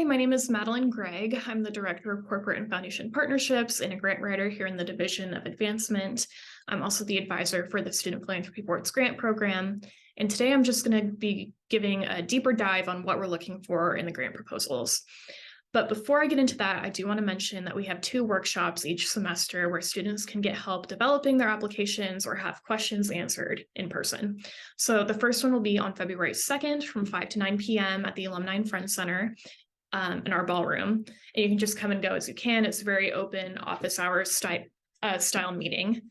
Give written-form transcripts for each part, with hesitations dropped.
Hi, my name is Madeline Gregg. I'm the Director of Corporate and Foundation Partnerships and a grant writer here in the Division of Advancement. I'm also the advisor for the Student Philanthropy Board's grant program. And today I'm just going to be giving a deeper dive on what we're looking for in the grant proposals. But before I get into that, I do want to mention that we have 2 workshops each semester where students can get help developing their applications or have questions answered in person. So the first one will be on February 2nd from 5 to 9 p.m. at the Alumni and Friends Center in our ballroom. And you can just come and go as you can. It's a very open office hours style meeting.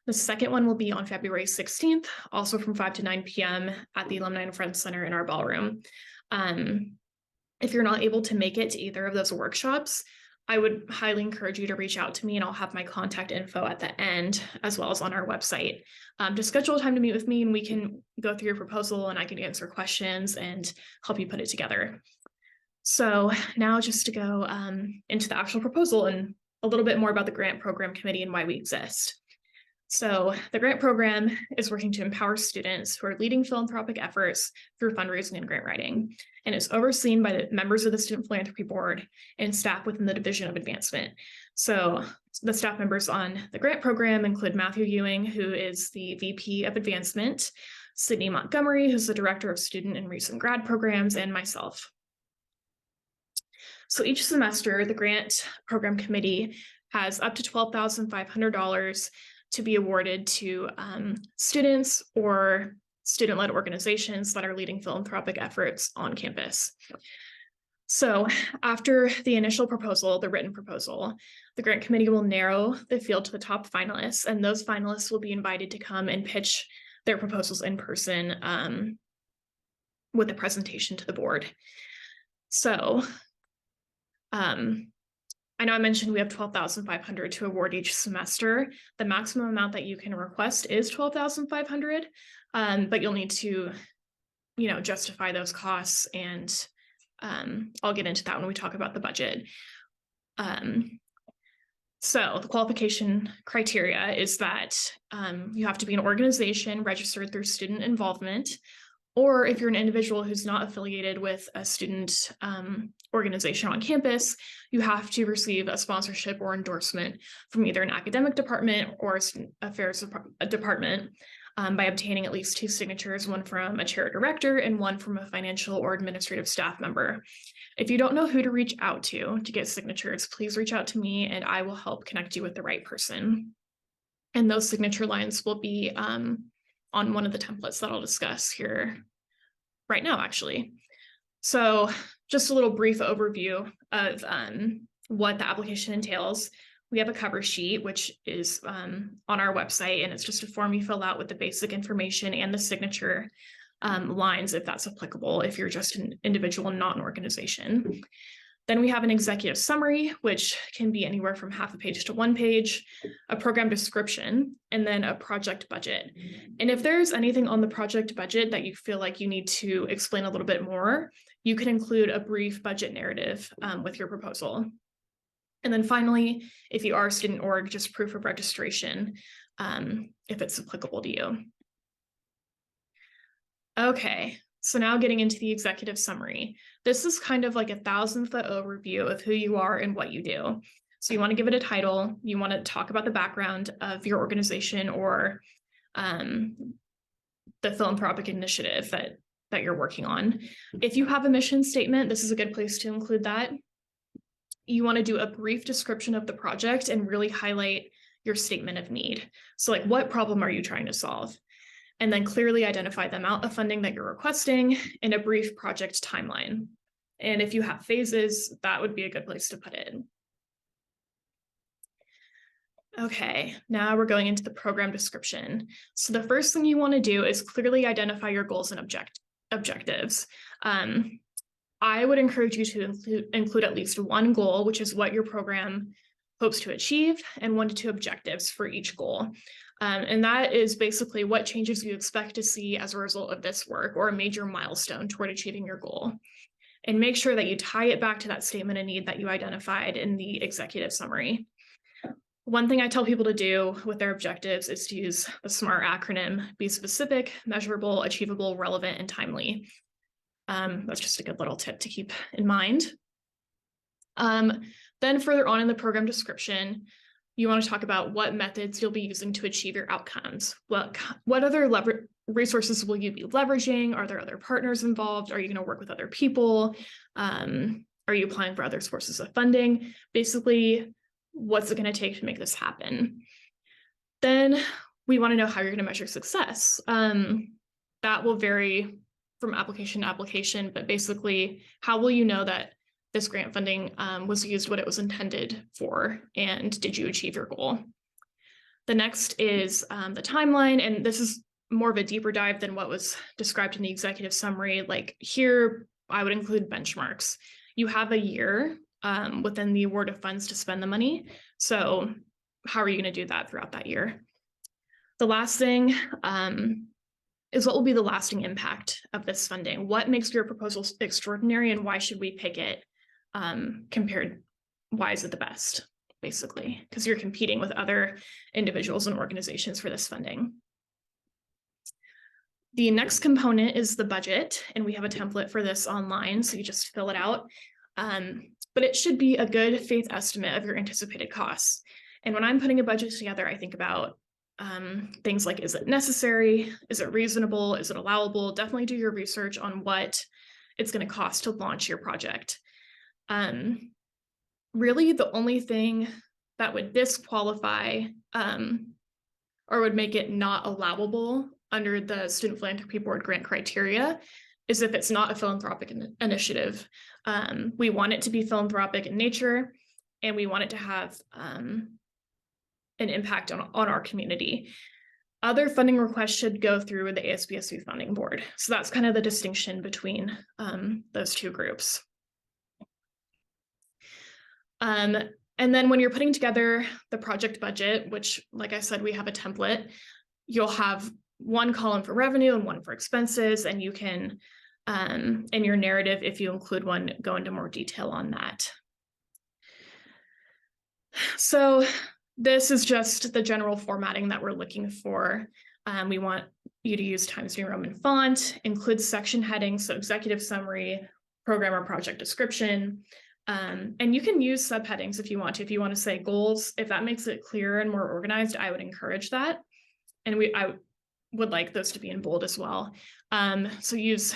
The second one will be on February 16th, also from 5 to 9 p.m. at the Alumni and Friends Center in our ballroom. If you're not able to make it to either of those workshops, I would highly encourage you to reach out to me, and I'll have my contact info at the end, as well as on our website. To schedule a time to meet with me, and we can go through your proposal and I can answer questions and help you put it together. So now just to go into the actual proposal and a little bit more about the Grant Program Committee and why we exist. So the grant program is working to empower students who are leading philanthropic efforts through fundraising and grant writing, and it's overseen by the members of the Student Philanthropy Board and staff within the Division of Advancement. So the staff members on the grant program include Matthew Ewing, who is the VP of Advancement, Sydney Montgomery, who's the Director of Student and Recent Grad Programs, and myself. So each semester, the Grant Program Committee has up to $12,500 to be awarded to students or student-led organizations that are leading philanthropic efforts on campus. So after the initial proposal, the written proposal, the grant committee will narrow the field to the top finalists, and those finalists will be invited to come and pitch their proposals in person with a presentation to the board. So I know I mentioned we have $12,500 to award each semester. The maximum amount that you can request is $12,500, but you'll need to, justify those costs, and I'll get into that when we talk about the budget. So the qualification criteria is that you have to be an organization registered through student involvement, or if you're an individual who's not affiliated with a student organization on campus, you have to receive a sponsorship or endorsement from either an academic department or a student affairs department by obtaining at least 2 signatures, one from a chair director and one from a financial or administrative staff member. If you don't know who to reach out to get signatures, please reach out to me and I will help connect you with the right person. And those signature lines will be on one of the templates that I'll discuss here right now, actually. So just a little brief overview of what the application entails. We have a cover sheet, which is on our website, and it's just a form you fill out with the basic information and the signature lines, if that's applicable, if you're just an individual and not an organization. Then we have an executive summary, which can be anywhere from half a page to 1 page, a program description, and then a project budget. And if there's anything on the project budget that you feel like you need to explain a little bit more, you can include a brief budget narrative with your proposal. And then finally, if you are a student org, just proof of registration, if it's applicable to you. Okay. So now getting into the executive summary. This is kind of like a 1,000-foot overview of who you are and what you do. So you want to give it a title. You want to talk about the background of your organization or the philanthropic initiative that you're working on. If you have a mission statement, this is a good place to include that. You want to do a brief description of the project and really highlight your statement of need. So like, what problem are you trying to solve? And then clearly identify the amount of funding that you're requesting and a brief project timeline. And if you have phases, that would be a good place to put it. Okay, now we're going into the program description. So the first thing you want to do is clearly identify your goals and objectives. I would encourage you to include at least 1 goal, which is what your program hopes to achieve, and 1 to 2 objectives for each goal. And that is basically what changes you expect to see as a result of this work or a major milestone toward achieving your goal. And make sure that you tie it back to that statement of need that you identified in the executive summary. One thing I tell people to do with their objectives is to use the SMART acronym: be specific, measurable, achievable, relevant, and timely. That's just a good little tip to keep in mind. Then further on in the program description, you want to talk about what methods you'll be using to achieve your outcomes. What other resources will you be leveraging? Are there other partners involved? Are you going to work with other people? Are you applying for other sources of funding? Basically, what's it going to take to make this happen? Then we want to know how you're going to measure success. That will vary from application to application, but basically, how will you know that this grant funding was used what it was intended for, and did you achieve your goal? The next is the timeline, and this is more of a deeper dive than what was described in the executive summary. Like here, I would include benchmarks. You have a year within the award of funds to spend the money. So how are you going to do that throughout that year? The last thing is what will be the lasting impact of this funding? What makes your proposal extraordinary, and why should we pick it compared? Why is it the best, basically? Because you're competing with other individuals and organizations for this funding. The next component is the budget, and we have a template for this online, so you just fill it out. But it should be a good faith estimate of your anticipated costs. And when I'm putting a budget together, I think about things like, is it necessary? Is it reasonable? Is it allowable? Definitely do your research on what it's going to cost to launch your project. Really, the only thing that would disqualify or would make it not allowable under the Student Philanthropy Board grant criteria is if it's not a philanthropic initiative. We want it to be philanthropic in nature, and we want it to have an impact on our community. Other funding requests should go through the ASBSU funding board. So that's kind of the distinction between those two groups. And then when you're putting together the project budget, which, like I said, we have a template, you'll have one column for revenue and one for expenses, and you can, in your narrative, if you include one, go into more detail on that. So this is just the general formatting that we're looking for. We want you to use Times New Roman font, include section headings, so executive summary, program or project description. And you can use subheadings if you want to. If you want to say goals, if that makes it clearer and more organized, I would encourage that. And I would like those to be in bold as well. So use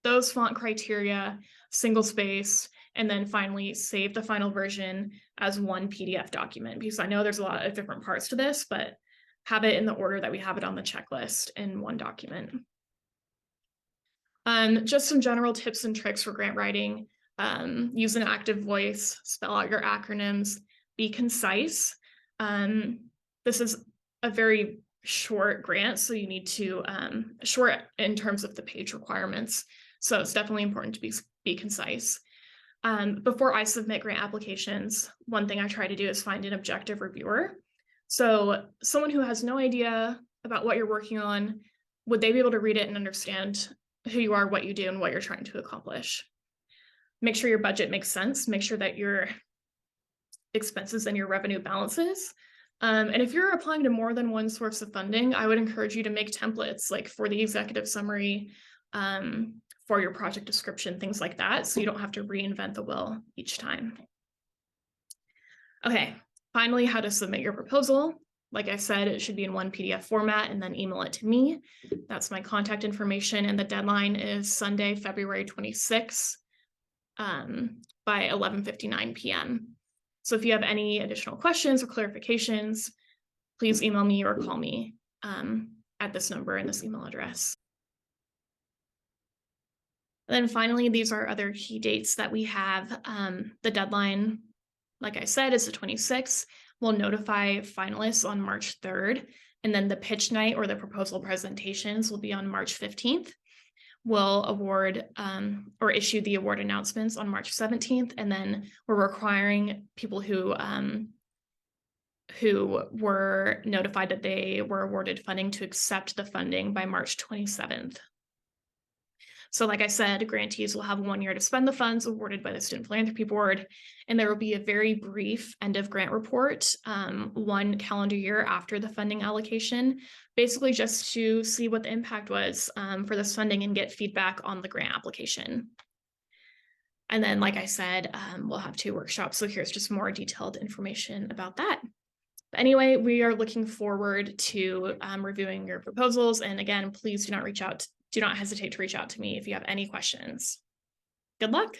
those font criteria, single space, and then finally save the final version as one PDF document, because I know there's a lot of different parts to this, but have it in the order that we have it on the checklist in one document. Just some general tips and tricks for grant writing. Use an active voice, spell out your acronyms, be concise. This is a very short grant, so you need to, short in terms of the page requirements. So it's definitely important to be concise. Before I submit grant applications, one thing I try to do is find an objective reviewer. So someone who has no idea about what you're working on, would they be able to read it and understand who you are, what you do, and what you're trying to accomplish? Make sure your budget makes sense. Make sure that your expenses and your revenue balances. And if you're applying to more than one source of funding, I would encourage you to make templates, like for the executive summary, for your project description, things like that, so you don't have to reinvent the wheel each time. Okay, finally, how to submit your proposal. Like I said, it should be in one PDF format, and then email it to me. That's my contact information, and the deadline is Sunday, February 26th by 11:59 p.m. So if you have any additional questions or clarifications, please email me or call me at this number and this email address. And then finally, these are other key dates that we have. The deadline, like I said, is the 26th. We'll notify finalists on March 3rd, and then the pitch night or the proposal presentations will be on March 15th. We'll award or issue the award announcements on March 17th, and then we're requiring people who were notified that they were awarded funding to accept the funding by March 27th. So like I said, grantees will have 1 year to spend the funds awarded by the Student Philanthropy Board, and there will be a very brief end of grant report 1 calendar year after the funding allocation, basically just to see what the impact was for this funding and get feedback on the grant application. And then, like I said, we'll have 2 workshops. So here's just more detailed information about that. But anyway, we are looking forward to reviewing your proposals. And again, please do not hesitate to reach out to me if you have any questions. Good luck.